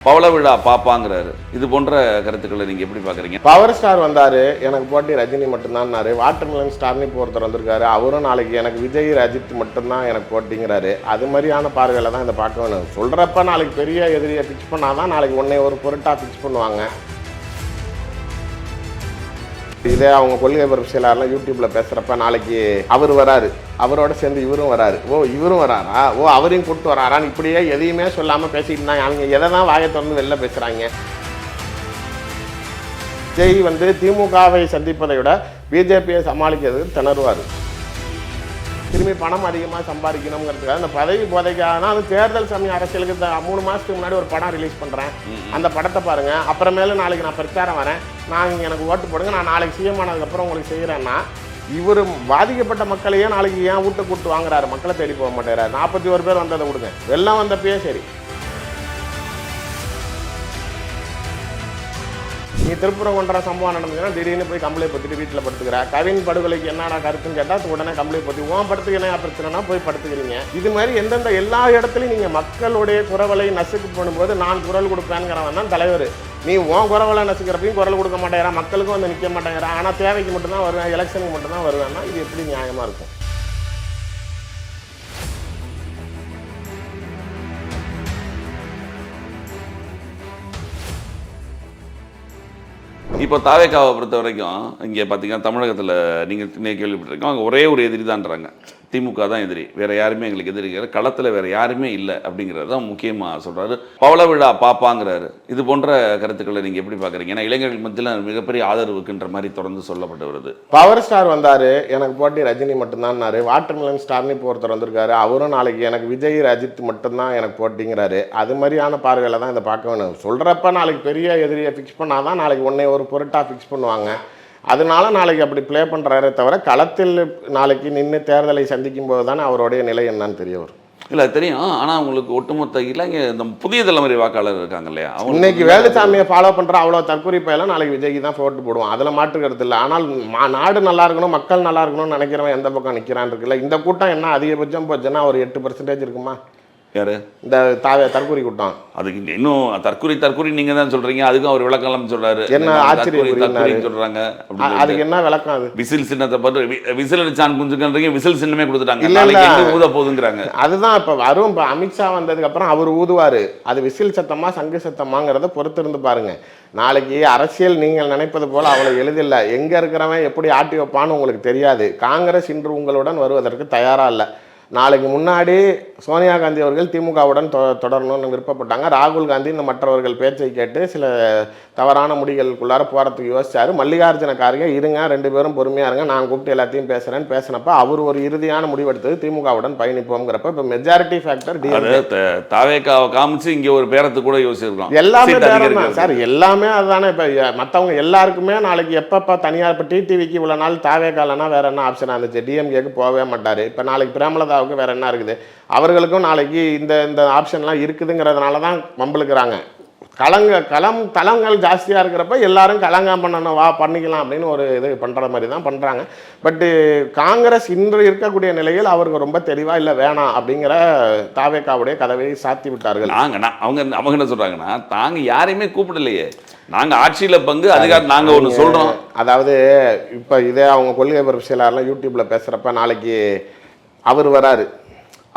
பவள விழா பாப்பாங்கிறாரு. இது போன்ற கருத்துக்களை நீங்க எப்படி பாக்குறீங்க? பவர் ஸ்டார் வந்தாரு, எனக்கு போட்டி ரஜினி மட்டும்தான்னாரு. வாட்டர்மெலன் ஸ்டார்னு இப்போ ஒருத்தர் வந்திருக்காரு, அவரும் நாளைக்கு எனக்கு விஜய் அஜித் மட்டும்தான் எனக்கு போட்டிங்கிறாரு. அது மாதிரியான பார்வையில தான் இதை பார்க்க வேணும். சொல்றப்ப நாளைக்கு பெரிய எதிரியை ஃபிக்ஸ் பண்ணாதான் நாளைக்கு உன்னை ஒரு பொருட்டா ஃபிக்ஸ் பண்ணுவாங்க. இதே அவங்க கொள்கை பரப்பு செயலாளர்லாம் யூடியூப்ல பேசுறப்ப நாளைக்கு அவர் வராரு, அவரோட சேர்ந்து இவரும் வராரு, ஓ இவரும் வராரா, ஓ அவரையும் கூப்பிட்டு வராரான்னு இப்படியே எதையுமே சொல்லாம பேசிட்டு இருந்தாங்க. அவங்க எதை தான் வாயை திறந்து வெளில பேசுறாங்க. விஜய் வந்து திமுகவை சந்திப்பதை விட பிஜேபியை சமாளிக்கிறதுக்கு திணறுவார். திரும்பி பணம் அதிகமாக சம்பாதிக்கணுங்கிறதுக்காக அந்த பதவி போதைக்காக அது தேர்தல் சமய அரசியலுக்கு 3 மாதத்துக்கு முன்னாடி ஒரு படம் ரிலீஸ் பண்ணுறேன், அந்த படத்தை பாருங்கள், அப்புறமேல நாளைக்கு நான் பிரச்சாரம் வரேன், நான் எனக்கு ஓட்டு போடுங்க, நான் நாளைக்கு சிஎம் ஆனதுக்கப்புறம் உங்களுக்கு செய்கிறேன்னா இவர் பாதிக்கப்பட்ட மக்களையே நாளைக்கு ஏன் வீட்டை கூப்பிட்டு வாங்குறாரு, மக்களை தேடி போக மாட்டேறாரு. 41 பேர் வந்ததை விடுங்க, வெள்ளம் வந்தப்பயே சரி. நீ திருப்புரம் கொண்ட சம்பவம் நடந்ததுன்னா திடீர்னு போய் கம்ப்ளைண்ட் பற்றிட்டு வீட்டில் படுத்துக்கிற. கவின் படுகொலைக்கு என்னடா கருத்துன்னு கேட்டால் உடனே கம்ப்ளைண்ட் பற்றி படுத்துக்கு என்ன பிரச்சனைனா போய் படுத்துக்கிறீங்க. இது மாதிரி எந்தெந்த எல்லா இடத்துலையும் நீங்கள் மக்களுடைய குரவலை நசுக்கு பண்ணும்போது நான் குரல் கொடுப்பேங்கிறவன் தான் தலைவர். நீ குரவலை நசுக்கிறப்பையும் குரல் கொடுக்க மாட்டேங்கிறா, மக்களுக்கும் வந்து நிற்க மாட்டேங்கிறா, ஆனால் தேவைக்கு மட்டும்தான் வருவேன், எலெக்ஷனுக்கு மட்டும்தான் வருவேன்னா இது எப்படி நியாயமாக இருக்கும்? இப்போ தாவேக்காவை பொறுத்த வரைக்கும் இங்கே பார்த்தீங்கன்னா தமிழகத்தில் நீங்கள் கேள்விப்பட்டிருக்கோம், அங்கே ஒரே ஒரு எதிரி தான்றாங்க, திமுக தான் எதிரி, வேற யாருமே எங்களுக்கு எதிரி, களத்தில் வேற யாருமே இல்லை அப்படிங்கிறது தான் முக்கியமாக சொல்கிறாரு. பவள விழா பாப்பாங்கிறாரு. இது போன்ற கருத்துக்களை நீங்கள் எப்படி பார்க்குறீங்க? ஏன்னா இளைஞர்கள் மத்தியில் மிகப்பெரிய ஆதரவு இருக்குன்ற மாதிரி தொடர்ந்து சொல்லப்பட்டு வருது. பவர் ஸ்டார் வந்தார், எனக்கு போட்டி ரஜினி மட்டும்தான்னாரு. வாட்டர்மெலன் ஸ்டார்னு இப்போ ஒருத்தர் வந்திருக்காரு, அவரும் நாளைக்கு எனக்கு விஜய் அஜித் மட்டும்தான் எனக்கு போட்டிங்கிறாரு. அது மாதிரியான பார்வையில தான் இதை பார்க்க வேணும். சொல்கிறப்ப நாளைக்கு பெரிய எதிரியை ஃபிக்ஸ் பண்ணாதான் நாளைக்கு உன்னை ஒரு பொருட்டா ஃபிக்ஸ் பண்ணுவாங்க. அதனால நாளைக்கு அப்படி ப்ளே பண்ணுறாரே தவிர களத்தில் நாளைக்கு நின்று தேர்தலை சந்திக்கும் போது தானே அவருடைய நிலை என்னன்னு தெரிய வரும். இல்லை தெரியும், ஆனால் உங்களுக்கு ஒட்டுமொத்த இளைஞ இந்த புதிய தலைமுறை வாக்காளர் இருக்காங்க இல்லையா, இன்னைக்கு வேலுசாமியை ஃபாலோ பண்ணுற அவ்வளோ தற்கொலைப்பையெல்லாம் நாளைக்கு விஜய்க்கு தான் போட்டு போடுவோம், அதில் மாற்றுக்கிறது இல்லை. ஆனால் நாடு நல்லா இருக்கணும், மக்கள் நல்லா இருக்கணும்னு நினைக்கிறவன் எந்த பக்கம் நிற்கிறான் இருக்குல்ல. இந்த கூட்டம் என்ன அதிகபட்சம் போச்சுன்னா ஒரு 8% இருக்குமா? யாரு இந்த தற்கொலை கூட்டம்? அதுக்கு இன்னும் தற்கொலை நீங்க தான் சொல்றீங்க, அதுக்கும் அவர் விளக்கம் சொல்றாரு. என்ன ஆச்சரியம் சொல்றாங்க, அதுக்கு என்ன விளக்கம்? அது விசில் சின்னத்தை பார்த்து விசில் அடிச்சான் குஞ்சுக்கன்றீங்க, விசில் சின்னமே கொடுத்துட்டாங்க, ஊத போகுதுங்கிறாங்க. அதுதான் இப்ப வரும். இப்ப அமித்ஷா வந்ததுக்கு அப்புறம் அவர் ஊதுவாரு, அது விசில் சத்தமா சங்கு சத்தமாங்கிறத பொறுத்து இருந்து பாருங்க. நாளைக்கு அரசியல் நீங்கள் நினைப்பது போல அவ்வளவு எளிதில்லை. எங்க இருக்கிறவன் எப்படி ஆட்டி வைப்பான்னு உங்களுக்கு தெரியாது. காங்கிரஸ் இன்று உங்களுடன் வருவதற்கு தயாரா இல்லை. நாளைக்கு முன்னாடி சோனியா காந்தி அவர்கள் திமுகவுடன் தொடரணும்னு விருப்பப்பட்டாங்க. ராகுல் காந்தி இந்த மற்றவர்கள் பேச்சை கேட்டு சில தவறான முடிகளுக்குள்ளார போகிறதுக்கு யோசிச்சார். மல்லிகார்ஜுன கார்கே இருங்க, 2 பேரும் பொறுமையாக இருங்க, நான் கூப்பிட்டு எல்லாத்தையும் பேசுகிறேன்னு பேசினப்ப அவர் ஒரு இறுதியான முடிவெடுத்தது திமுகவுடன் பயணிப்போங்கிறப்ப இப்போ மெஜாரிட்டி ஃபேக்டர் தாவேக்காவை காமிச்சு இங்கே ஒரு பேரத்து கூட யோசிச்சிருக்கோம். எல்லாமே பேரம் தான் சார், எல்லாமே அதுதானே. இப்போ மற்றவங்க எல்லாருக்குமே நாளைக்கு எப்பப்போ தனியார் இப்போ டிடிவிக்கு இவ்வளோ நாள் தாவேக்காலன்னா வேற என்ன ஆப்ஷனாக இருந்துச்சு, டிஎம்கேக்கு போகவே மாட்டார். இப்போ நாளைக்கு பிரேமலதா வேற என்ன இருக்குது, அவர்களுக்கும் நாளைக்கு இந்த ஆப்ஷன்லாம் இருக்குதுங்கிறதுனால தான் வம்பளுக்குறாங்க. தளங்கள் ஜாஸ்தியாக இருக்கிறப்ப எல்லாரும் கலங்கம் பண்ணணும், வா பண்ணிக்கலாம் அப்படின்னு ஒரு இது பண்ணுற மாதிரி தான் பண்ணுறாங்க. பட்டு காங்கிரஸ் இன்று இருக்கக்கூடிய நிலையில் அவருக்கு ரொம்ப தெளிவாக இல்லை வேணாம் அப்படிங்கிற தாவேக்காவுடைய கதவை சாத்தி விட்டார்கள். அவங்க என்ன சொல்கிறாங்கன்னா, தாங்க யாரையுமே கூப்பிடலையே, நாங்கள் ஆட்சியில் பங்கு அதிகாரம் நாங்கள் ஒன்று சொல்கிறோம். அதாவது இப்போ இதே அவங்க கொள்கை பரப்பு செயலாளர்லாம் யூடியூப்பில் பேசுகிறப்ப நாளைக்கு அவர் வராரு,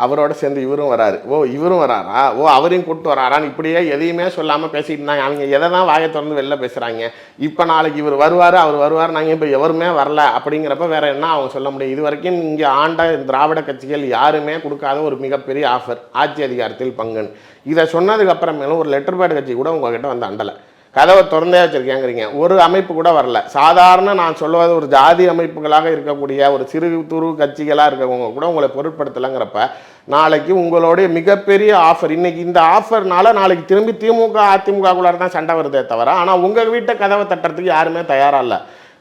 அவரோட சேர்ந்து இவரும் வராரு, ஓ இவரும் வராரா, ஓ அவரையும் கூப்பிட்டு வராரான்னு இப்படியே எதையுமே சொல்லாமல் பேசிட்டு இருந்தாங்க. அவங்க எதை தான் வாயை திறந்து வெளில பேசுகிறாங்க. இப்போ நாளைக்கு இவர் வருவார், அவர் வருவார், நாங்கள் இப்போ எவருமே வரல அப்படிங்கிறப்ப வேற என்ன அவங்க சொல்ல முடியும்? இது வரைக்கும் இங்கே ஆண்ட திராவிட கட்சிகள் யாருமே கொடுக்காத ஒரு மிகப்பெரிய ஆஃபர் ஆட்சி அதிகாரத்தில் பங்குன்னு. இதை சொன்னதுக்கு அப்புறமேலும் ஒரு லெட்டர் பேட் கட்சி கூட உங்ககிட்ட வந்து அண்டலை, கதவை திறந்தே வச்சிருக்கேங்கிறீங்க. ஒரு அமைப்பு கூட வரல. சாதாரண நான் சொல்லுவது ஒரு ஜாதி அமைப்புகளாக இருக்கக்கூடிய ஒரு சிறு துரு கட்சிகளாக இருக்கவங்க கூட உங்களை பொருட்படுத்தலைங்கிறப்ப நாளைக்கு உங்களுடைய மிகப்பெரிய ஆஃபர், இன்னைக்கு இந்த ஆஃபர்னால நாளைக்கு திரும்பி திமுக அதிமுகக்குள்ளார தான் சண்டை வருதே தவிர, ஆனால் உங்கள் வீட்டை கதவை தட்டுறதுக்கு யாருமே தயாராக இல்லை.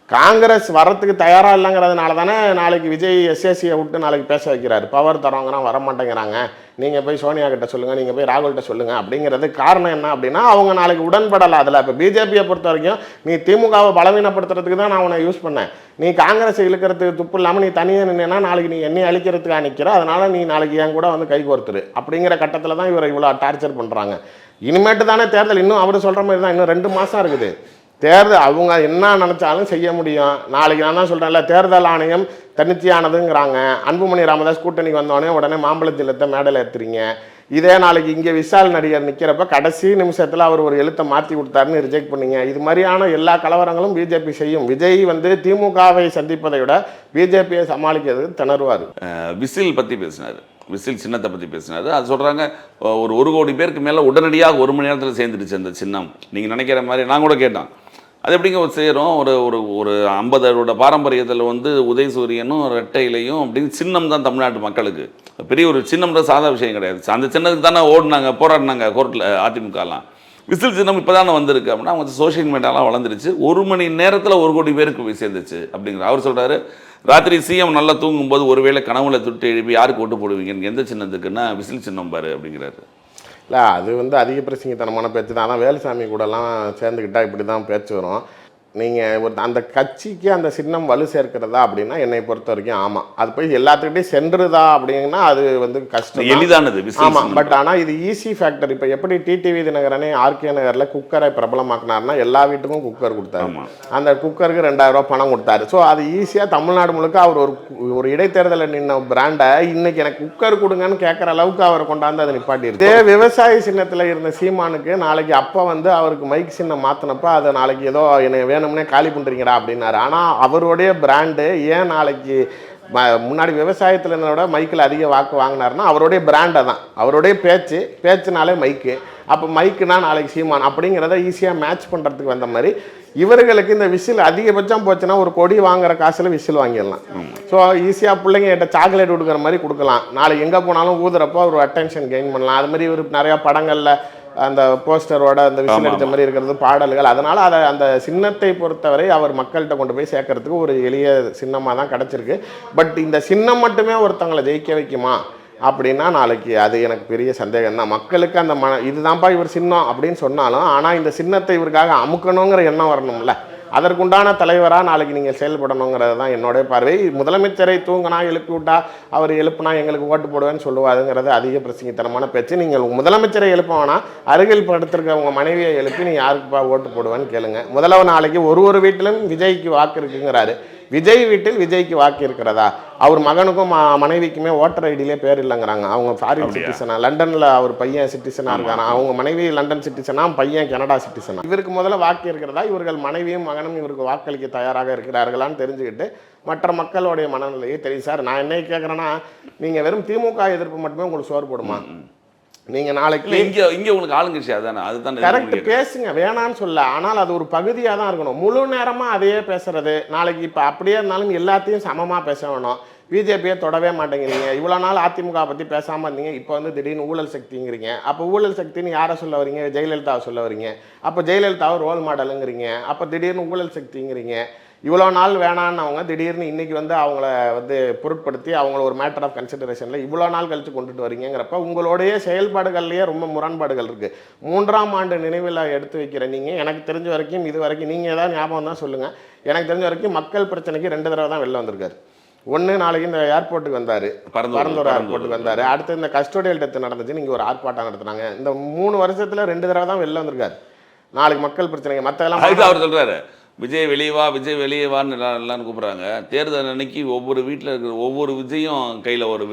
காங்கிரஸ் வரத்துக்கு தயாராக இல்லைங்கிறதுனால தானே நாளைக்கு விஜய் எஸ்எஸ்சியை விட்டு நாளைக்கு பேச வைக்கிறாரு. பவர் தரவங்கன்னா வர மாட்டேங்கிறாங்க, நீங்கள் போய் சோனியா கிட்ட சொல்லுங்கள், நீங்கள் போய் ராகுல்கிட்ட சொல்லுங்கள் அப்படிங்கிறது காரணம் என்ன அப்படின்னா அவங்க நாளைக்கு உடன்படலை அதில். இப்போ பிஜேபியை பொறுத்த வரைக்கும் நீ திமுகவை பலவீனப்படுத்துறதுக்கு தான் நான் உன்னை யூஸ் பண்ணேன், நீ காங்கிரஸ் இழுக்கிறதுக்கு துப்பு இல்லாமல் நீ தனியாக நின்னா நாளைக்கு நீ என்னை அழிக்கிறதுக்காக நிற்கிற, அதனால் நீ நாளைக்கு என் கூட வந்து கை கோர்த்துரு அப்படிங்கிற கட்டத்தில் தான் இவரை இவ்வளோ டார்ச்சர் பண்ணுறாங்க. இனிமேட்டு தானே தேர்தல், இன்னும் அவர் சொல்கிற மாதிரி தான் இன்னும் 2 மாதம் இருக்குது தேர்தல். அவங்க என்ன நினச்சாலும் செய்ய முடியும். நாளைக்கு நான் தான் சொல்கிறேன்ல, தேர்தல் ஆணையம் தன்னிச்சையானதுங்கிறாங்க. அன்புமணி ராமதாஸ் கூட்டணிக்கு வந்தோடனே உடனே மாம்பழ சின்னத்தை மேடையில் ஏற்றுறீங்க. இதே நாளைக்கு இங்கே விஷால் நடிகர் நிற்கிறப்ப கடைசி நிமிஷத்தில் அவர் ஒரு எழுத்தை மாற்றி கொடுத்தாருன்னு ரிஜெக்ட் பண்ணீங்க. இது மாதிரியான எல்லா கலவரங்களும் பிஜேபி செய்யும். விஜய் வந்து திமுகவை சந்திப்பதை விட பிஜேபியை சமாளிக்கிறதுக்கு திணறுவார். விசில் பற்றி பேசினார், விசில் சின்னத்தை பற்றி பேசினார். அது சொல்கிறாங்க ஒரு 1 கோடி பேருக்கு மேலே உடனடியாக 1 மணி நேரத்தில் சேர்ந்துடுச்சு அந்த சின்னம். நீங்கள் நினைக்கிற மாதிரி நான் கூட கேட்டேன், அது எப்படிங்க செய்கிறோம்? ஒரு 50 பாரம்பரியத்தில் வந்து உதயசூரியனும் ரெட்டையிலையும் அப்படின்னு சின்னம் தான் தமிழ்நாட்டு மக்களுக்கு பெரிய ஒரு சின்னம்ன்ற சாதா விஷயம் கிடையாது. அந்த சின்னத்துக்கு தானே ஓடினாங்க, போராடினாங்க கோர்ட்டில் அதிமுகலாம். விசில் சின்னம் இப்போ தானே வந்திருக்கு அப்படின்னா அவங்க சோஷியல் மீடியாலாம் வளர்ந்துருச்சு. 1 மணி நேரத்தில் 1 கோடி பேருக்கு போய் சேர்ந்துச்சு அப்படிங்கிற அவர் சொல்கிறாரு. ராத்திரி சிஎம் நல்லா தூங்கும்போது ஒருவேளை கனவுல துட்டு எழுப்பி யாருக்கு ஓட்டு போடுவீங்கன்னு எந்த சின்னத்துக்குன்னா விசில் சின்னம் பாரு அப்படிங்கிறாரு. இல்லை, அது வந்து அதிக பிரசங்கித்தனமான பேச்சு தான். அதான் வேலுசாமி கூடலாம் சேர்ந்துக்கிட்டால் இப்படி தான் பேச்சு வரும். நீங்கள் அந்த கட்சிக்கு அந்த சின்னம் வலு சேர்க்கிறதா அப்படின்னா என்னை பொறுத்த வரைக்கும் ஆமாம். அது போய் எல்லாத்துக்கிட்டையும் சென்றுதா அப்படின்னா அது வந்து கஷ்டம், எளிதானது. ஆமாம். பட் ஆனால் இது ஈஸி ஃபேக்டர். இப்போ எப்படி டிடிவி தினகரனே ஆர்கே நகரில் குக்கரை பிரபலமாக்கினார்னா எல்லா வீட்டுக்கும் குக்கர் கொடுத்தாரு. அந்த குக்கருக்கு 2000 ரூபா பணம் கொடுத்தாரு. ஸோ அது ஈஸியாக தமிழ்நாடு முழுக்க அவர் ஒரு இடைத்தேர்தலில் நின்ன பிராண்டை இன்னைக்கு எனக்கு குக்கர் கொடுங்கன்னு கேட்குற அளவுக்கு அவரை கொண்டாந்து அதை நிப்பாட்டியிருக்கு. இதே விவசாய சின்னத்தில் இருந்த சீமானுக்கு நாளைக்கு அப்போ வந்து அவருக்கு மைக் சின்னம் மாற்றினப்போ அதை நாளைக்கு ஏதோ என்னை வேணும்னே காலி பண்ணுறீங்கடா அப்படின்னாரு. ஆனால் அவருடைய பிராண்டு ஏன் நாளைக்கு முன்னாடி விவசாயத்தில் இருந்தோட மைக்கில் அதிக வாக்கு வாங்கினார்னா அவருடைய பிராண்டை தான், அவருடைய பேச்சுனாலே மைக்கு. அப்போ மைக்குனா நாளைக்கு சீமான் அப்படிங்கிறத ஈஸியாக மேட்ச் பண்ணுறதுக்கு வந்த மாதிரி இவர்களுக்கு இந்த விசில் அதிகபட்சம் போச்சுன்னா 1 கோடி வாங்குற காசில் விசில் வாங்கிடலாம். ஸோ ஈஸியாக பிள்ளைங்க கிட்ட சாக்லேட் கொடுக்குற மாதிரி கொடுக்கலாம். நாளைக்கு எங்கே போனாலும் ஊதுறப்போ ஒரு அட்டென்ஷன் கெயின் பண்ணலாம். அது மாதிரி ஒரு நிறையா படங்களில் அந்த போஸ்டரோட அந்த விசில் அடித்த மாதிரி இருக்கிறது, பாடல்கள். அதனால் அதை அந்த சின்னத்தை பொறுத்தவரை அவர் மக்கள்கிட்ட கொண்டு போய் சேர்க்கறதுக்கு ஒரு எளிய சின்னமாக தான் கிடச்சிருக்கு. பட் இந்த சின்னம் மட்டுமே ஒருத்தவங்களை ஜெயிக்க வைக்குமா அப்படின்னா நாளைக்கு அது எனக்கு பெரிய சந்தேகம் தான். மக்களுக்கு அந்த இதுதான்ப்பா இவர் சின்னம் அப்படின்னு சொன்னாலும் ஆனால் இந்த சின்னத்தை இவருக்காக அமுக்கணுங்கிற எண்ணம் வரணும்ல. அதற்குண்டான தலைவராக நாளைக்கு நீங்கள் செயல்படணுங்கிறது தான் என்னுடைய பார்வை. முதலமைச்சரை தூங்கினா எழுப்பி விட்டா அவர் எழுப்புனா எங்களுக்கு ஓட்டு போடுவேன்னு சொல்லுவாருங்கிறது அதிக பிரசங்கித்தனமான பேச்சு. நீங்கள் முதலமைச்சரை எழுப்ப வேணாம், அருகில் படுத்திருக்க உங்கள் மனைவியை எழுப்பி நீ யாருக்குப்பா ஓட்டு போடுவேன்னு கேளுங்க. முதல்ல நாளைக்கு ஒரு வீட்டிலும் விஜய்க்கு வாக்கு இருக்குங்கிறாரு. விஜய் வீட்டில் விஜய்க்கு வாக்கு இருக்கிறதா? அவர் மகனுக்கும் மனைவிக்குமே ஓட்டர் ஐடியிலே பேர் இல்லைங்கிறாங்க. அவங்க ஃபாரின் சிட்டிசனா, லண்டனில் அவர் பையன் சிட்டிசனாக இருக்காரா, அவங்க மனைவி லண்டன் சிட்டிசனா, பையன் கனடா சிட்டிசனா. இவருக்கு முதல்ல வாக்கு இருக்கிறதா? இவர்கள் மனைவியும் மகனும் இவருக்கு வாக்களிக்க தயாராக இருக்கிறார்களான்னு தெரிஞ்சுக்கிட்டு மற்ற மக்களுடைய மனநிலையே தெரியும். சார் நான் என்ன கேட்குறேன்னா, நீங்கள் வெறும் திமுக எதிர்ப்பு மட்டுமே உங்களுக்கு சோறு போடுமா? நீங்கள் நாளைக்கு இங்கே உங்களுக்கு ஆளுங்கட்சி அதுதானே, அதுதான் கரெக்ட். பேசுங்க, வேணான்னு சொல்ல. ஆனால் அது ஒரு பகுதியாக தான் இருக்கணும். முழு நேரமாக அதையே பேசுறது. நாளைக்கு இப்போ அப்படியே இருந்தாலும் எல்லாத்தையும் சமமாக பேச வேணும். பிஜேபியை தொடவே மாட்டேங்கிறீங்க. இவ்வளோ நாள் அதிமுக பற்றி பேசாமல் இருந்தீங்க, இப்போ வந்து திடீர்னு ஊழல் சக்திங்கிறீங்க. அப்போ ஊழல் சக்தின்னு யாரை சொல்ல வரீங்க? ஜெயலலிதாவை சொல்ல வரீங்க. அப்போ ஜெயலலிதாவை ரோல் மாடலுங்கிறீங்க. அப்போ திடீர்னு ஊழல் சக்திங்கிறீங்க. இவ்வளோ நாள் வேணான்னு திடீர்னு இன்றைக்கி வந்து அவங்கள வந்து பொருட்படுத்தி அவங்கள ஒரு மேட்டர் ஆஃப் கன்சிடரேஷனில் இவ்வளோ நாள் கழித்து கொண்டுட்டு வரீங்கிறப்ப உங்களுடைய செயல்பாடுகள்லேயே ரொம்ப முரண்பாடுகள் இருக்குது. 3ஆம் ஆண்டு நினைவில் எடுத்து வைக்கிற நீங்கள், எனக்கு தெரிஞ்ச வரைக்கும் இது வரைக்கும் நீங்கள் ஏதாவது ஞாபகம் தான் சொல்லுங்கள், எனக்கு தெரிஞ்ச வரைக்கும் மக்கள் பிரச்சனைக்கு 2 தடவை தான் வெளில வந்திருக்காரு. ஒன்று நாளைக்கு இந்த ஏர்போர்ட்டுக்கு வந்தார், பரந்தூர் ஏர்போர்ட்டுக்கு வந்தார். அடுத்து இந்த கஸ்டோடியல் டெத்து நடந்துச்சு, நீங்கள் ஒரு ஆர்ப்பாட்டம் நடத்துனாங்க. இந்த 3 வருஷத்தில் 2 தடவை தான் வெளில வந்திருக்காரு. நாளைக்கு மக்கள் பிரச்சனைங்க மற்ற எல்லாம் அவர் சொல்கிறாரு விஜய் வெளியவா, விஜய் வெளியவான்னு எல்லாரும் கூப்பிட்றாங்க. தேர்தல் அன்னைக்கு ஒவ்வொரு வீட்டில் இருக்கிற ஒவ்வொரு விஜயும் கையில் ஒரு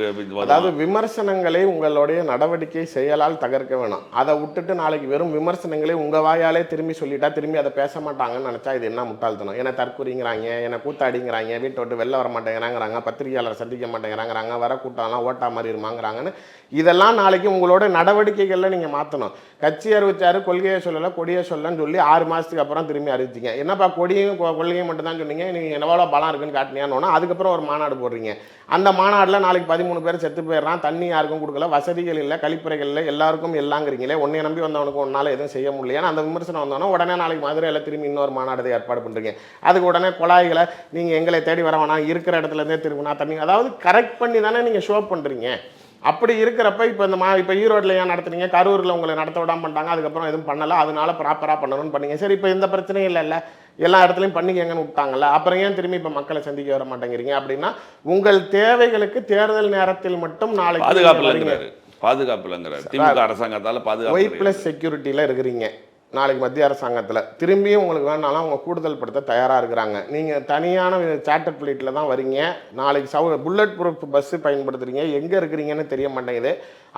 அதாவது விமர்சனங்களை உங்களுடைய நடவடிக்கை செயலால் தகர்க்க வேணும். அதை விட்டுட்டு நாளைக்கு வெறும் விமர்சனங்களை உங்கள் வாயாலே திரும்பி சொல்லிட்டா திரும்பி அதை பேச மாட்டாங்கன்னு நினச்சா இது என்ன முட்டாள்தனம். ஏன்னா தற்கொலைங்கிறாங்க, என்னை கூத்தாடிங்கிறாங்க, வீட்டை விட்டு வெளில வர மாட்டேங்கிறாங்கிறாங்க, பத்திரிகையாளர் சந்திக்க மாட்டேங்கிறாங்கிறாங்க, வர கூட்டம்லாம் ஓட்டா மாதிரி இருமாங்கிறாங்கன்னு. இதெல்லாம் நாளைக்கு உங்களோட நடவடிக்கைகளில் நீங்கள் மாற்றணும். கட்சி அறிவிச்சாரு, கொள்கையை சொல்லலை, கொடியை சொல்லன்னு சொல்லி 6 மாதத்துக்கு அப்புறம் திரும்பி அறிவிச்சிங்க. என்னப்பா கொடியும் கொள்கையும் மட்டும் தான் சொன்னீங்க, நீங்கள் எவ்வளோ பலம் இருக்குன்னு காட்டினியான்னு அதுக்கப்புறம் ஒரு மாநாடு போடுறீங்க. அந்த மாநாட்டில் நாளைக்கு 13 பேர் செத்து போயிடறான், தண்ணி யாருக்கும் கொடுக்கல, வசதிகள் இல்லை, கழிப்பறைகள் இல்லை, எல்லாருக்கும் எல்லாங்கிறீங்களே. ஒன்றை நம்பி வந்தவனுக்கு ஒன்றால் எதுவும் செய்ய முடியல. ஏன்னா அந்த விமர்சனம் வந்தோன்னா உடனே நாளைக்கு மதுரையில் திரும்பி இன்னொரு மாநாடு ஏற்பாடு பண்ணுறீங்க. அதுக்கு உடனே குழாய்களை நீங்கள் எங்களை தேடி வர வேணாம், இருக்கிற இடத்துலேருந்தே திரும்பினா தண்ணி, அதாவது கரெக்ட் பண்ணி தானே நீங்கள் ஷோ பண்ணுறீங்க. அப்படி இருக்கிறப்ப இப்போ இப்போ ஈரோட்டில் ஏன் நடத்துனீங்க, கரூரில் உங்களை நடத்த விடாமல் பண்ணிட்டாங்க, அதுக்கப்புறம் எதுவும் பண்ணலை, அதனால ப்ராப்பராக பண்ணணும்னு பண்ணீங்க. சரி, இப்போ எந்த பிரச்சனையும் இல்லைல்ல, எல்லா இடத்துலையும் பண்ணிக்கங்கன்னு விட்டாங்கல்ல, அப்புறம் ஏன் திரும்பி இப்போ மக்களை சந்திக்க வர மாட்டேங்கிறீங்க? அப்படின்னா உங்கள் தேவைகளுக்கு தேர்தல் நேரத்தில் மட்டும் நாளைக்கு பாதுகாப்பு பாதுகாப்பு இல்லைங்கிற திமுக அரசாங்கத்தால் பாதுகாப்பு ஒய் ப்ளஸ் செக்யூரிட்டியில் இருக்கிறீங்க, நாளைக்கு மத்திய அரசாங்கத்தில் திரும்பியும் உங்களுக்கு வேணாலும் அவங்க கூடுதல் படுத்த தயாராக இருக்கிறாங்க. நீங்கள் தனியான சார்ட்டர் ஃப்ளைட்டில் தான் வரீங்க, நாளைக்கு புல்லட் ப்ரூஃப் பஸ்ஸு பயன்படுத்துகிறீங்க, எங்கே இருக்கிறீங்கன்னு தெரிய மாட்டேங்குது.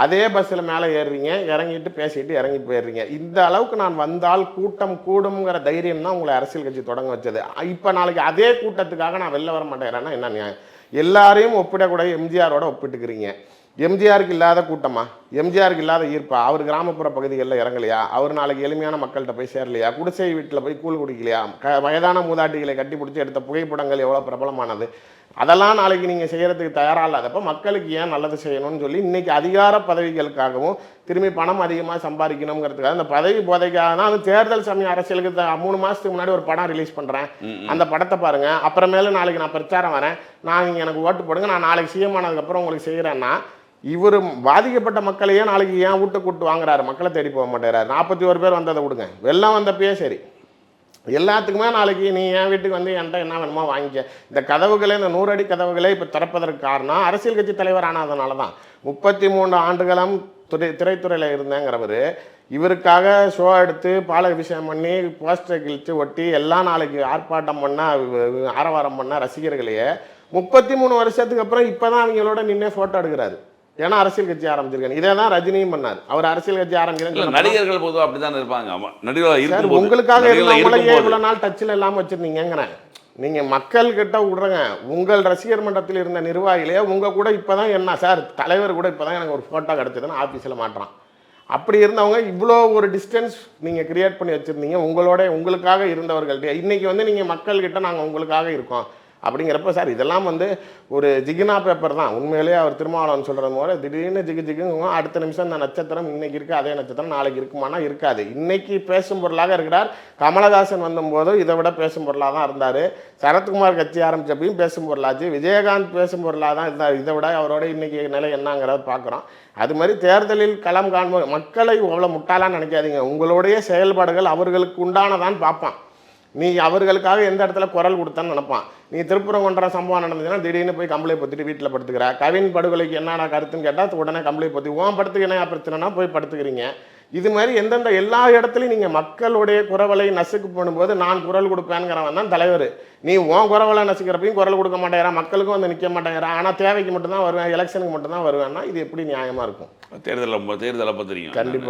அதே பஸ்ஸில் மேலே ஏறுறீங்க, இறங்கிட்டு பேசிட்டு இறங்கி போயிடுறீங்க. இந்த அளவுக்கு நான் வந்தால் கூட்டம் கூடுங்கிற தைரியம் தான் உங்களை அரசியல் கட்சி தொடங்க வச்சது. இப்போ நாளைக்கு அதே கூட்டத்துக்காக நான் வெளில வர மாட்டேங்கிறேன்னா என்ன நியாயம்? எல்லாரையும் ஒப்பிடக்கூட எம்ஜிஆரோட ஒப்பிட்டுக்கிறீங்க. எம்ஜிஆருக்கு இல்லாத கூட்டமா? எம்ஜிஆருக்கு இல்லாத ஈர்ப்பா? அவர் கிராமப்புற பகுதிகளில் இறங்கலையா? அவர் நாளைக்கு எளிமையான மக்கள்கிட்ட போய் சேரலையா? குடிசை வீட்டில் போய் கூழ் குடிக்கலையா? வயதான மூதாட்டிகளை கட்டி பிடிச்சி எடுத்த புகைப்படங்கள் எவ்வளோ பிரபலமானது? அதெல்லாம் நாளைக்கு நீங்கள் செய்கிறதுக்கு தயாராக இல்லாதப்போ மக்களுக்கு ஏன் நல்லது செய்யணும்னு சொல்லி இன்றைக்கி அதிகார பதவிகளுக்காகவும் திரும்பி பணம் அதிகமாக சம்பாதிக்கணுங்கிறதுக்காக அந்த பதவி போதைக்காக தான். அது தேர்தல் சமய அரசியலுக்கு 3 மாதத்துக்கு முன்னாடி ஒரு படம் ரிலீஸ் பண்ணுறேன், அந்த படத்தை பாருங்கள். அப்புறமேல நாளைக்கு நான் பிரச்சாரம் வரேன், நான் நீங்கள் எனக்கு ஓட்டு போடுங்க, நான் நாளைக்கு சிஎம் ஆனதுக்கப்புறம் உங்களுக்கு செய்கிறேன்னா, இவர் பாதிக்கப்பட்ட மக்களையே நாளைக்கு ஏன் வீட்டை கூட்டு வாங்குறாரு? மக்களை தேடி போக மாட்டேறாரு. 41 பேர் வந்ததை விடுங்க, வெள்ளம் வந்தப்பயே சரி, எல்லாத்துக்குமே நாளைக்கு நீ என் வீட்டுக்கு வந்து என்கிட்ட என்ன வேணுமோ வாங்கிக்க. இந்த கதவுகளே, இந்த 100 அடி கதவுகளே இப்போ திறப்பதற்கு காரணம் அரசியல் கட்சி தலைவர் ஆனதுனால தான். 33 ஆண்டுகளும் திரைத்துறையில் இருந்தேங்கிறவர் இவருக்காக ஷோ எடுத்து பால விஷயம் பண்ணி போஸ்டர் கிழிச்சு ஒட்டி எல்லாம் நாளைக்கு ஆர்ப்பாட்டம் பண்ண ஆரவாரம் பண்ண ரசிகர்களையே 33 வருஷத்துக்கு அப்புறம் இப்போ தான் அவங்களோட நின்று ஃபோட்டோ எடுக்கிறாரு. ஏன்னா அரசியல் கட்சி ஆரம்பிச்சிருக்காங்க. இதே தான் ரஜினியும் பண்ணார். அவர் அரசியல் கட்சி ஆரம்பிக்கிறாங்க. நடிகர்கள் பொதுவாக அப்படிதான் இருப்பாங்க. நடிகர்கள் உங்களுக்காக இவ்வளோ நாள் டச்சில் இல்லாமல் வச்சிருந்தீங்கிறேன். நீங்கள் மக்கள்கிட்ட விடுறங்க. உங்கள் ரசிகர் மன்றத்தில் இருந்த நிர்வாகிகளே உங்கள் கூட இப்போ தான் என்ன சார் தலைவர் கூட இப்போ தான் எனக்கு ஒரு ஃபோட்டோ கிடச்சதுன்னு ஆஃபீஸில் மாட்டுறான். அப்படி இருந்தவங்க இவ்வளோ ஒரு டிஸ்டன்ஸ் நீங்கள் கிரியேட் பண்ணி வச்சுருந்தீங்க உங்களுக்காக இருந்தவர்கள்ட்ட. இன்றைக்கி வந்து நீங்கள் மக்கள்கிட்ட நாங்கள் உங்களுக்காக இருக்கோம் அப்படிங்கிறப்ப சார் இதெல்லாம் வந்து ஒரு ஜிகினா பேப்பர் தான். உண்மையிலேயே அவர் திருமாவளவன் சொல்கிறது போல திடீர்னு ஜிகுங்க அடுத்த நிமிஷம் இந்த நட்சத்திரம் இன்றைக்கி இருக்குது, அதே நட்சத்திரம் நாளைக்கு இருக்குமானா இருக்காது. இன்றைக்கி பேசும் பொருளாக இருக்கிறார். கமலஹாசன் வந்தபோது இதை விட பேசும் பொருளாக தான் இருந்தார். சரத்குமார் கட்சி ஆரம்பித்தப்பையும் பேசும் பொருளாச்சு. விஜயகாந்த் பேசும் பொருளாக தான் இருந்தார். இதை விட அவரோட இன்றைக்கி நிலை என்னங்கிறத பார்க்குறோம். அது மாதிரி தேர்தலில் களம் காண்போம். மக்களை அவ்வளோ முட்டாளான்னு நினைக்காதீங்க. உங்களுடைய செயல்பாடுகள் அவர்களுக்கு உண்டானதான் பார்ப்பான். நீ அவர்களுக்காக எந்த இடத்துல குரல் கொடுத்தான்னு நினைப்பான். நீ திருப்பரங்குன்றம் சம்பவம் நடந்ததுன்னா திடீர்னு போய் கம்பளை பற்றிட்டு வீட்டில் படுத்துக்கிற. கவின் படுகொலைக்கு என்னடா கருத்துன்னு கேட்டால் உடனே கம்பளை பற்றி படுத்துக்கு என்ன பிரச்சனைனா போய் படுத்துக்கிறீங்க. இது மாதிரி எந்தெந்த எல்லா இடத்துலையும் நீங்கள் மக்களுடைய குரவலை நசுக்கு பண்ணும்போது நான் குரல் கொடுப்பேங்கிறவன் தான் தலைவர். நீ குரவலை நசுக்கிறப்பையும் குரல் கொடுக்க மாட்டேங்கிறான், மக்களுக்கும் வந்து நிற்க மாட்டேங்கிறான். ஆனால் தேவைக்கு மட்டும்தான் வருவேன், எலெக்ஷனுக்கு மட்டும்தான் வருவேன்னா இது எப்படி நியாயமாக இருக்கும்? தேர்தலை பற்றி தெரியும். கண்டிப்பாக.